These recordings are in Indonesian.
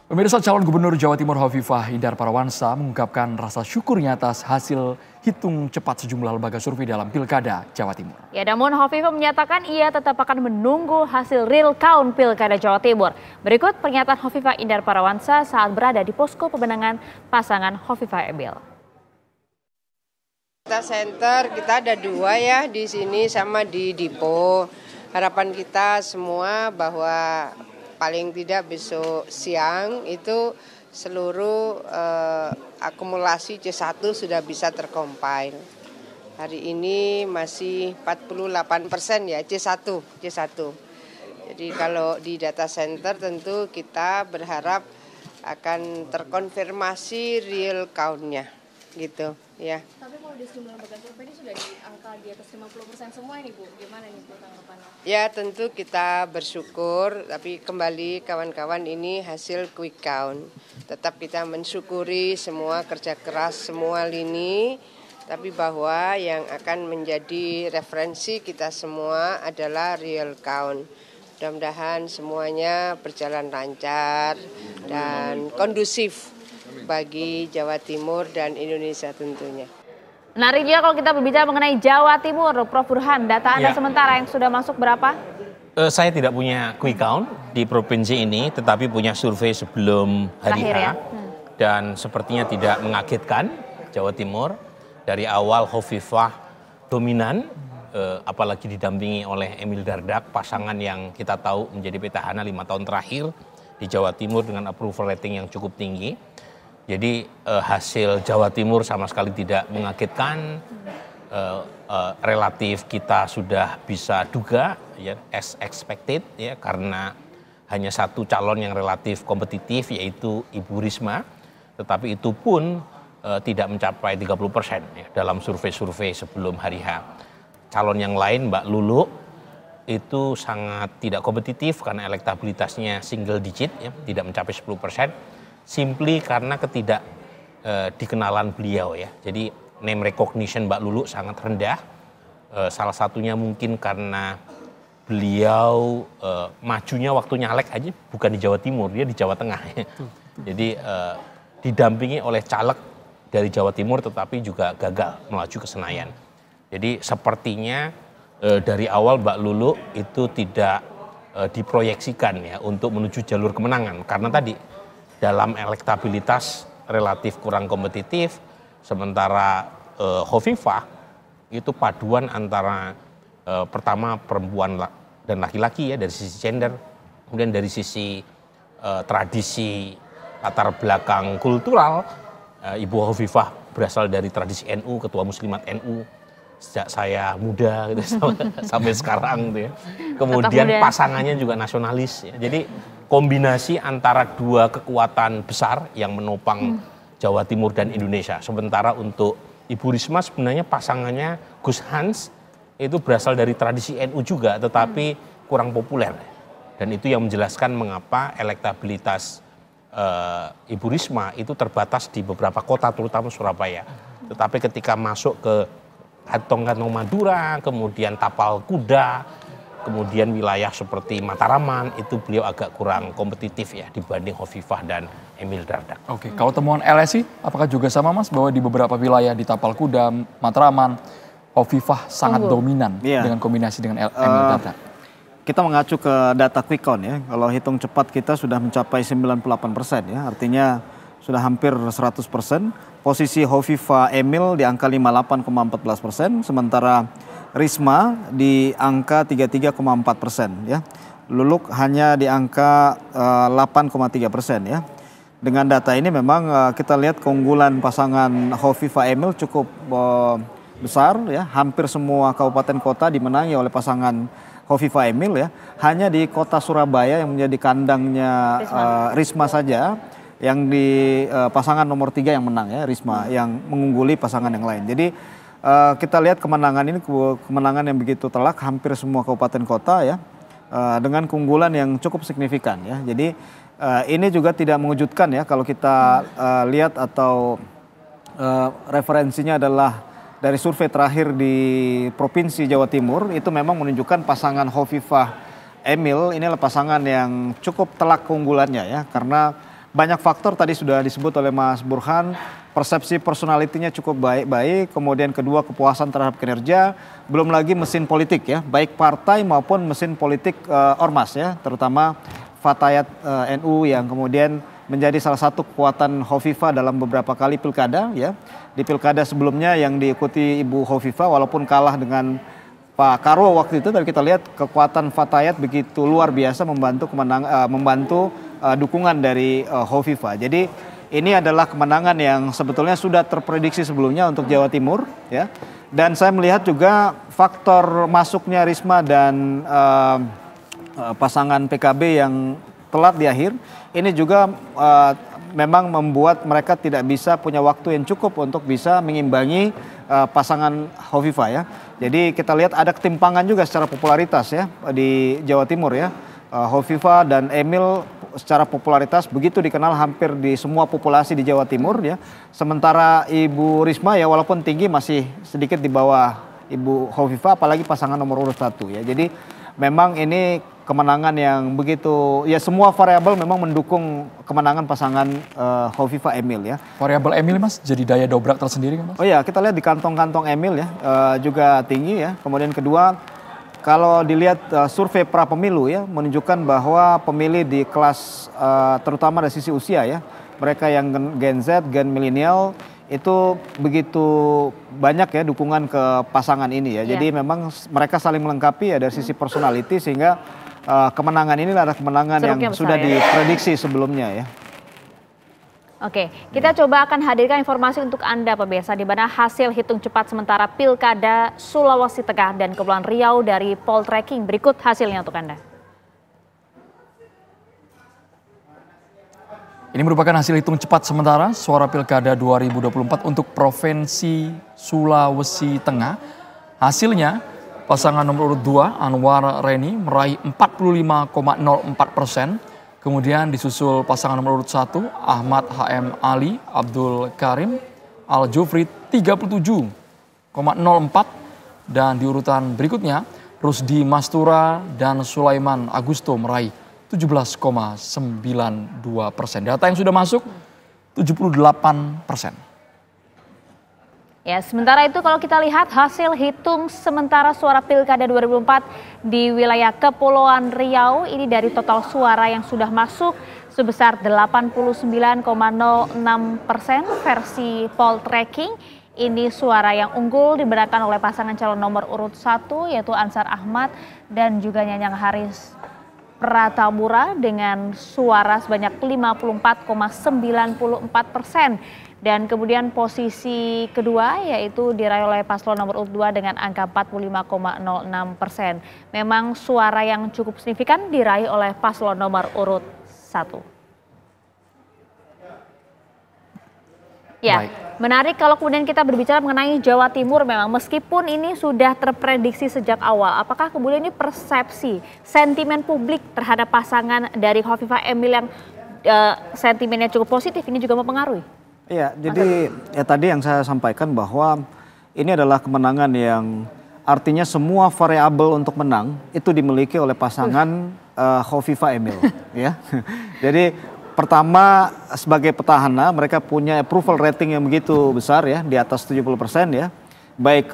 Pemirsa, calon gubernur Jawa Timur Hovifah Indar Parawansa mengungkapkan rasa syukurnya atas hasil hitung cepat sejumlah lembaga survei dalam Pilkada Jawa Timur. Ya, namun Hovifah menyatakan ia tetap akan menunggu hasil real count Pilkada Jawa Timur. Berikut pernyataan Hovifah Indar Parawansa saat berada di posko pemenangan pasangan Hovifah Emil. Data center kita ada 2 ya, di sini sama di Dipo. Harapan kita semua bahwa paling tidak besok siang itu seluruh akumulasi C1 sudah bisa tercompile. Hari ini masih 48% ya C1. Jadi kalau di data center tentu kita berharap akan terkonfirmasi real count-nya gitu ya. Tapi kalau di sejumlah lembaga survei ini sudah di angka di atas 50% semua ini Bu, gimana nih Bu tanggapannya? Ya tentu kita bersyukur, tapi kembali kawan-kawan ini hasil quick count. Tetap kita mensyukuri semua kerja keras semua lini, tapi bahwa yang akan menjadi referensi kita semua adalah real count. Mudah-mudahan semuanya berjalan lancar dan kondusif bagi Jawa Timur dan Indonesia tentunya. Menariknya kalau kita berbicara mengenai Jawa Timur, Prof. Burhan, data Anda sementara yang sudah masuk berapa? Saya tidak punya quick count di provinsi ini, tetapi punya survei sebelum hari H. Ya? Dan sepertinya tidak mengagetkan Jawa Timur. Dari awal Hovifah dominan, apalagi didampingi oleh Emil Dardak, pasangan yang kita tahu menjadi petahana 5 tahun terakhir di Jawa Timur dengan approval rating yang cukup tinggi. Jadi hasil Jawa Timur sama sekali tidak mengagetkan, relatif kita sudah bisa duga ya, as expected ya, karena hanya satu calon yang relatif kompetitif yaitu Ibu Risma, tetapi itu pun tidak mencapai 30% ya, dalam survei-survei sebelum hari H. Calon yang lain Mbak Lulu itu sangat tidak kompetitif karena elektabilitasnya single digit ya, tidak mencapai 10%. Simply karena dikenalan beliau ya. Jadi name recognition Mbak Lulu sangat rendah. Salah satunya mungkin karena beliau majunya waktu nyalek aja bukan di Jawa Timur, dia di Jawa Tengah ya. Jadi didampingi oleh caleg dari Jawa Timur tetapi juga gagal melaju ke Senayan. Jadi sepertinya dari awal Mbak Lulu itu tidak diproyeksikan ya untuk menuju jalur kemenangan karena tadi dalam elektabilitas relatif kurang kompetitif, sementara Hovifah itu paduan antara pertama perempuan dan laki-laki ya dari sisi gender, kemudian dari sisi tradisi latar belakang kultural, Ibu Hovifah berasal dari tradisi NU, ketua Muslimat NU sejak saya muda gitu, sampai sekarang gitu ya. Kemudian pasangannya juga nasionalis ya. Jadi kombinasi antara dua kekuatan besar yang menopang Jawa Timur dan Indonesia. Sementara untuk Ibu Risma sebenarnya pasangannya Gus Hans itu berasal dari tradisi NU juga tetapi kurang populer. Dan itu yang menjelaskan mengapa elektabilitas Ibu Risma itu terbatas di beberapa kota terutama Surabaya. Tetapi ketika masuk ke Kantong-Kantong Madura, kemudian Tapal Kuda, kemudian wilayah seperti Mataraman itu beliau agak kurang kompetitif ya dibanding Hovifah dan Emil Dardak. Oke, kalau temuan LSI apakah juga sama Mas bahwa di beberapa wilayah di Tapal Kuda, Mataraman, Hovifah sangat dominan dengan kombinasi dengan Emil Dardak? Kita mengacu ke data quick count ya. Kalau hitung cepat kita sudah mencapai 98% ya. Artinya sudah hampir 100%. Posisi Hovifah Emil di angka 58,14%, sementara Risma di angka 33,4% ya. Luluk hanya di angka 8,3% ya. Dengan data ini memang kita lihat keunggulan pasangan Hovifah Emil cukup besar ya. Hampir semua kabupaten kota dimenangi oleh pasangan Hovifah Emil ya. Hanya di kota Surabaya yang menjadi kandangnya Risma saja yang di pasangan nomor 3 yang menang ya, Risma yang mengungguli pasangan yang lain. Jadi kita lihat kemenangan ini kemenangan yang begitu telak hampir semua kabupaten kota ya, dengan keunggulan yang cukup signifikan ya. Jadi ini juga tidak mengejutkan ya kalau kita lihat atau referensinya adalah dari survei terakhir di Provinsi Jawa Timur itu memang menunjukkan pasangan Hovifah Emil ini adalah pasangan yang cukup telak keunggulannya ya, karena banyak faktor tadi sudah disebut oleh Mas Burhan, persepsi personalitinya cukup baik-baik, kemudian kedua kepuasan terhadap kinerja, belum lagi mesin politik ya, baik partai maupun mesin politik ormas ya, terutama Fatayat NU yang kemudian menjadi salah satu kekuatan Hovifah dalam beberapa kali pilkada ya. Di pilkada sebelumnya yang diikuti Ibu Hovifah walaupun kalah dengan Pak Karwo waktu itu, tapi kita lihat kekuatan Fatayat begitu luar biasa membantu dukungan dari Hovifah. Jadi ini adalah kemenangan yang sebetulnya sudah terprediksi sebelumnya untuk Jawa Timur ya. Dan saya melihat juga faktor masuknya Risma dan pasangan PKB yang telat di akhir ini juga memang membuat mereka tidak bisa punya waktu yang cukup untuk bisa mengimbangi pasangan Hovifah ya. Jadi kita lihat ada ketimpangan juga secara popularitas ya di Jawa Timur ya. Hovifah dan Emil secara popularitas begitu dikenal hampir di semua populasi di Jawa Timur ya. Sementara Ibu Risma ya walaupun tinggi masih sedikit di bawah Ibu Hovifah, apalagi pasangan nomor urut 1 ya. Jadi memang ini kemenangan yang begitu ya, semua variabel memang mendukung kemenangan pasangan Hovifah Emil ya. Variabel Emil Mas jadi daya dobrak tersendiri kan Mas? Oh ya, kita lihat di kantong-kantong Emil ya juga tinggi ya. Kemudian kedua, kalau dilihat survei pra pemilu ya menunjukkan bahwa pemilih di kelas terutama dari sisi usia ya, mereka yang Gen Z, Gen milenial itu begitu banyak ya dukungan ke pasangan ini ya. Jadi memang mereka saling melengkapi ya dari sisi personality, sehingga kemenangan ini adalah kemenangan yang sudah diprediksi sebelumnya ya. Oke, kita coba akan hadirkan informasi untuk Anda pemirsa, di mana hasil hitung cepat sementara Pilkada Sulawesi Tengah dan Kepulauan Riau dari Poltreking. Berikut hasilnya untuk Anda. Ini merupakan hasil hitung cepat sementara suara Pilkada 2024 untuk Provinsi Sulawesi Tengah. Hasilnya, pasangan nomor urut 2 Anwar Reni meraih 45,04%. Kemudian disusul pasangan nomor urut 1 Ahmad HM Ali Abdul Karim Al-Jufri 37,04, dan di urutan berikutnya Rusdi Mastura dan Sulaiman Agusto meraih 17,92%. Data yang sudah masuk 78%. Ya, sementara itu kalau kita lihat hasil hitung sementara suara Pilkada 2004 di wilayah Kepulauan Riau, ini dari total suara yang sudah masuk sebesar 89,06% versi Poltreking. Ini suara yang unggul dimenangkan oleh pasangan calon nomor urut 1 yaitu Ansar Ahmad dan juga Nyanyang Haris Pratamura dengan suara sebanyak 54,94%. Dan kemudian posisi kedua yaitu diraih oleh paslon nomor urut 2 dengan angka 45,06%. Memang suara yang cukup signifikan diraih oleh paslon nomor urut 1. Ya, baik. Menarik kalau kemudian kita berbicara mengenai Jawa Timur, memang meskipun ini sudah terprediksi sejak awal, apakah kemudian ini persepsi, sentimen publik terhadap pasangan dari Hovifah Emil yang sentimennya cukup positif ini juga mempengaruhi? Iya, jadi ya tadi yang saya sampaikan bahwa ini adalah kemenangan yang artinya semua variabel untuk menang itu dimiliki oleh pasangan Hovifah Emil ya. Jadi pertama, sebagai petahana mereka punya approval rating yang begitu besar ya, di atas 70% ya, baik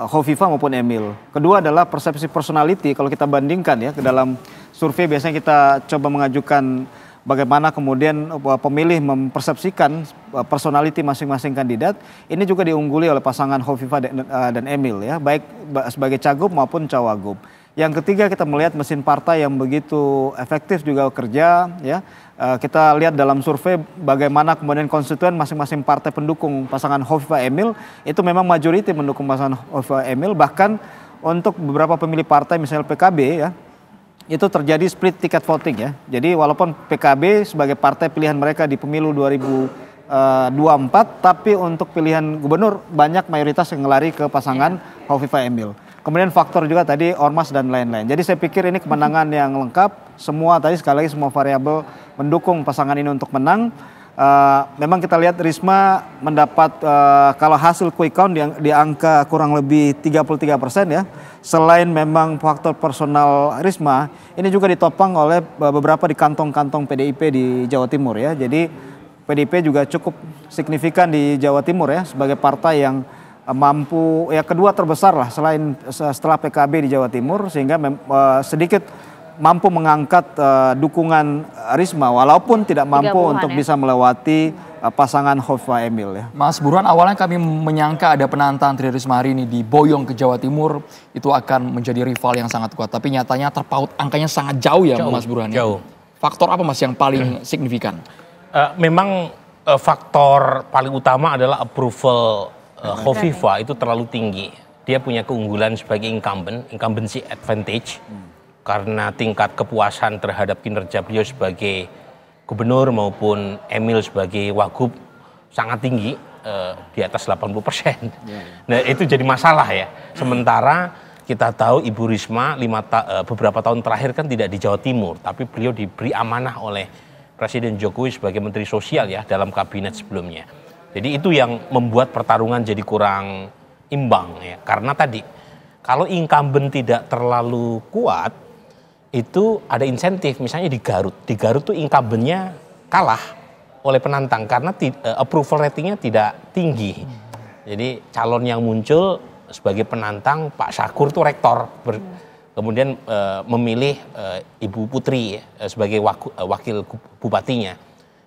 Hovifah maupun Emil. Kedua adalah persepsi personality. Kalau kita bandingkan ya ke dalam survei, biasanya kita coba mengajukan bagaimana kemudian pemilih mempersepsikan personality masing-masing kandidat. Ini juga diungguli oleh pasangan Hovifah dan Emil ya, baik sebagai cagup maupun cawagup. Yang ketiga, kita melihat mesin partai yang begitu efektif juga kerja ya. Kita lihat dalam survei bagaimana kemudian konstituen masing-masing partai pendukung pasangan Hovifah Emil itu memang majority mendukung pasangan Hovifah Emil. Bahkan untuk beberapa pemilih partai misalnya PKB ya, itu terjadi split ticket voting ya. Jadi walaupun PKB sebagai partai pilihan mereka di pemilu 2024, tapi untuk pilihan gubernur banyak mayoritas yang ngelari ke pasangan Hovifah Emil. Kemudian faktor juga tadi ormas dan lain-lain. Jadi saya pikir ini kemenangan yang lengkap. Semua tadi sekali lagi semua variabel mendukung pasangan ini untuk menang. memang kita lihat Risma mendapat kalau hasil quick count di angka kurang lebih 33% ya. Selain memang faktor personal Risma, ini juga ditopang oleh beberapa di kantong-kantong PDIP di Jawa Timur ya. Jadi PDIP juga cukup signifikan di Jawa Timur ya sebagai partai yang mampu ya kedua terbesar lah setelah PKB di Jawa Timur, sehingga sedikit mampu mengangkat dukungan Risma walaupun tidak mampu untuk bisa melewati pasangan Hovifah Emil ya. Mas Burhan, awalnya kami menyangka ada penantang Tri Risma hari ini di Boyong ke Jawa Timur itu akan menjadi rival yang sangat kuat, tapi nyatanya terpaut angkanya sangat jauh ya Mas Burhan. Jauh. Faktor apa Mas yang paling signifikan? Memang faktor paling utama adalah approval Hovifah itu terlalu tinggi. Dia punya keunggulan sebagai incumbency advantage. Karena tingkat kepuasan terhadap kinerja beliau sebagai gubernur maupun Emil sebagai wagub sangat tinggi, di atas 80%. Nah itu jadi masalah ya. Sementara kita tahu Ibu Risma beberapa tahun terakhir kan tidak di Jawa Timur, tapi beliau diberi amanah oleh Presiden Jokowi sebagai Menteri Sosial ya dalam kabinet sebelumnya. Jadi itu yang membuat pertarungan jadi kurang imbang ya. Karena tadi kalau incumbent tidak terlalu kuat, itu ada insentif, misalnya di Garut tuh incumbentnya kalah oleh penantang karena approval ratingnya tidak tinggi. Jadi calon yang muncul sebagai penantang Pak Syakur tuh rektor, kemudian memilih Ibu Putri sebagai wakil bupatinya,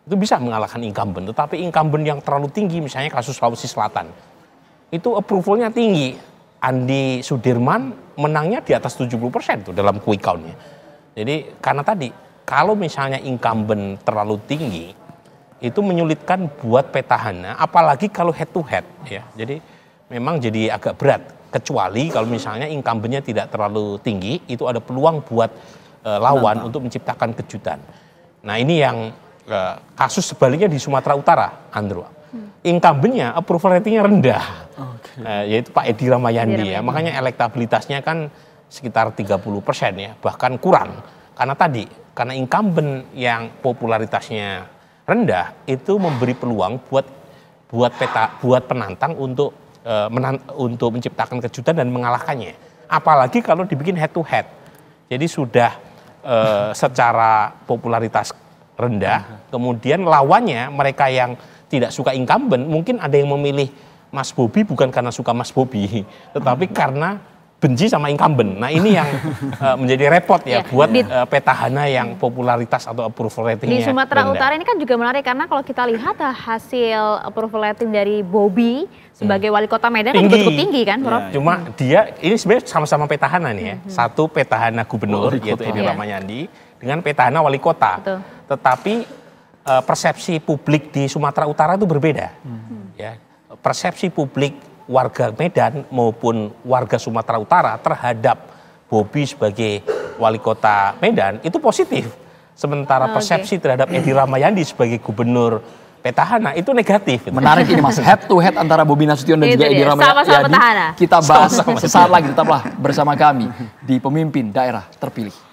itu bisa mengalahkan incumbent. Tetapi incumbent yang terlalu tinggi, misalnya kasus Sulawesi Selatan, itu approvalnya tinggi. Andi Sudirman menangnya di atas 70% tuh dalam quick count-nya. Jadi karena tadi kalau misalnya incumbent terlalu tinggi itu menyulitkan buat petahana, apalagi kalau head to head ya. Jadi memang jadi agak berat, kecuali kalau misalnya incumbentnya tidak terlalu tinggi, itu ada peluang buat lawan untuk menciptakan kejutan. Nah ini yang kasus sebaliknya di Sumatera Utara, Andrew. Incumbentnya approval ratingnya rendah, yaitu Pak Edi Ramayandi ya. Makanya elektabilitasnya kan sekitar 30% ya, bahkan kurang. Karena incumbent yang popularitasnya rendah itu memberi peluang buat penantang untuk menciptakan kejutan dan mengalahkannya. Apalagi kalau dibikin head to head. Jadi sudah secara popularitas rendah, kemudian lawannya mereka yang tidak suka incumbent, mungkin ada yang memilih Mas Bobi bukan karena suka Mas Bobi, tetapi karena benci sama incumbent. Nah ini yang menjadi repot ya buat petahana yang popularitas atau approval ratingnya di Sumatera rendah. Utara ini kan juga menarik karena kalau kita lihat hasil approval rating dari Bobi sebagai wali kota Medan kan juga cukup tinggi kan, Prof? Cuma dia ini sebenarnya sama-sama petahana nih ya. Satu petahana gubernur yaitu Edi Ramayandi dengan petahana wali kota. Betul. Tetapi persepsi publik di Sumatera Utara itu berbeda. Ya, persepsi publik warga Medan maupun warga Sumatera Utara terhadap Bobi sebagai wali kota Medan itu positif. Sementara persepsi terhadap Edi Ramayandi sebagai gubernur petahana itu negatif. Menarik ini Mas, head to head antara Bobi Nasution dan juga Edi Ramayandi. Sama-sama petahana. Kita bahas sesaat lagi, tetaplah bersama kami di Pemimpin Daerah Terpilih.